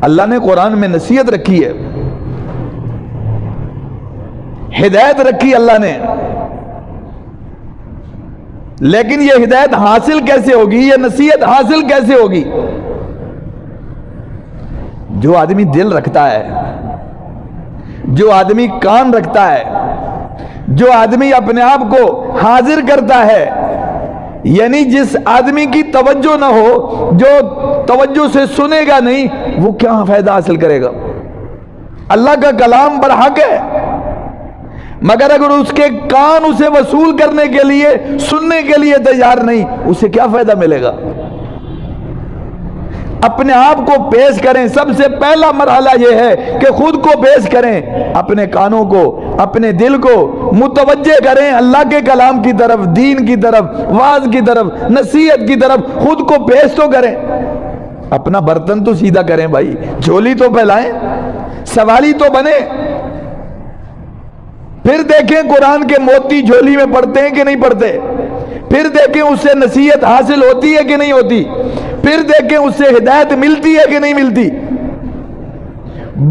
اللہ نے قرآن میں نصیحت رکھی ہے، ہدایت رکھی اللہ نے، لیکن یہ ہدایت حاصل کیسے ہوگی، یہ نصیحت حاصل کیسے ہوگی؟ جو آدمی دل رکھتا ہے، جو آدمی کان رکھتا ہے، جو آدمی اپنے آپ کو حاضر کرتا ہے، یعنی جس آدمی کی توجہ نہ ہو، جو توجہ سے سنے گا نہیں، وہ کیا فائدہ حاصل کرے گا؟ اللہ کا کلام برحق ہے، مگر اگر اس کے کان اسے وصول کرنے کے لیے، سننے کے لیے تیار نہیں، اسے کیا فائدہ ملے گا؟ اپنے آپ کو پیش کریں، سب سے پہلا مرحلہ یہ ہے کہ خود کو پیش کریں، اپنے کانوں کو، اپنے دل کو متوجہ کریں اللہ کے کلام کی طرف، دین کی طرف، واعظ کی طرف، نصیحت کی طرف، خود کو پیش تو کریں، اپنا برتن تو سیدھا کریں بھائی، جھولی تو پھیلائیں، سوالی تو بنے، پھر دیکھیں قرآن کے موتی جھولی میں پڑتے ہیں کہ نہیں پڑتے، پھر دیکھیں اس سے نصیحت حاصل ہوتی ہے کہ نہیں ہوتی، پھر دیکھیں اس سے ہدایت ملتی ہے کہ نہیں ملتی۔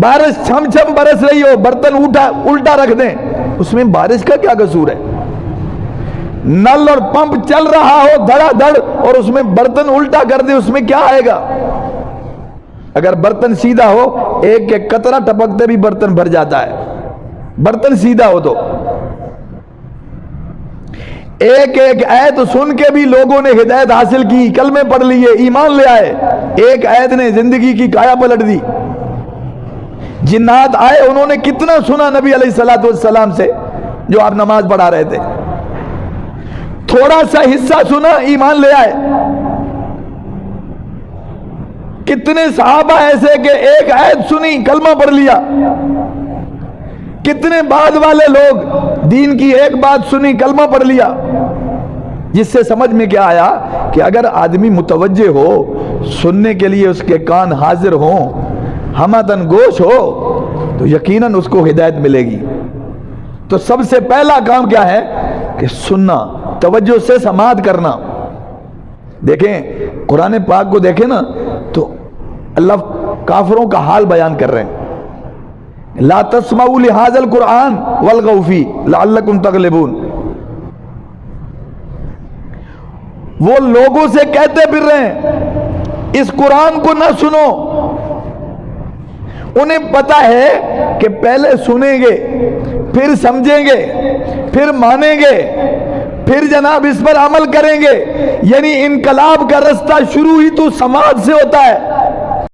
بارش چھم چھم برس رہی ہو، برتن الٹا رکھ دیں، اس میں بارش کا کیا قصور ہے؟ نل اور پمپ چل رہا ہو دھڑا دھڑ اور اس میں برتن الٹا کر دیں، اس میں کیا آئے گا؟ اگر برتن سیدھا ہو، ایک ایک قطرہ ٹپکتے بھی برتن بھر جاتا ہے، برتن سیدھا ہو تو۔ ایک ایک آیت سن کے بھی لوگوں نے ہدایت حاصل کی، کلمے پڑھ لیے، ایمان لے آئے، ایک آیت نے زندگی کی کایا پلٹ دی۔ جنات آئے، انہوں نے کتنا سنا نبی علیہ السلام سے جو آپ نماز پڑھا رہے تھے، تھوڑا سا حصہ سنا، ایمان لے آئے۔ کتنے صحابہ ایسے کہ ایک آیت سنی، کلمہ پڑھ لیا۔ کتنے بعد والے لوگ دین کی ایک بات سنی، کلمہ پڑھ لیا، جس سے سمجھ میں کیا آیا کہ اگر آدمی متوجہ ہو، سننے کے لیے اس کے کان حاضر ہوں، ہمدن گوش ہو، تو یقیناً اس کو ہدایت ملے گی۔ تو سب سے پہلا کام کیا ہے کہ سننا، توجہ سے سماعت کرنا۔ دیکھیں قرآن پاک کو دیکھیں نا تو اللہ کافروں کا حال بیان کر رہے ہیں، لا تسمعوا لهذا القرآن والغوا فيه لعلكم تغلبون۔ وہ لوگوں سے کہتے پھر رہے ہیں اس قرآن کو نہ سنو، انہیں پتا ہے کہ پہلے سنیں گے، پھر سمجھیں گے، پھر مانیں گے، پھر جناب اس پر عمل کریں گے، یعنی انقلاب کا رستہ شروع ہی تو سماعت سے ہوتا ہے۔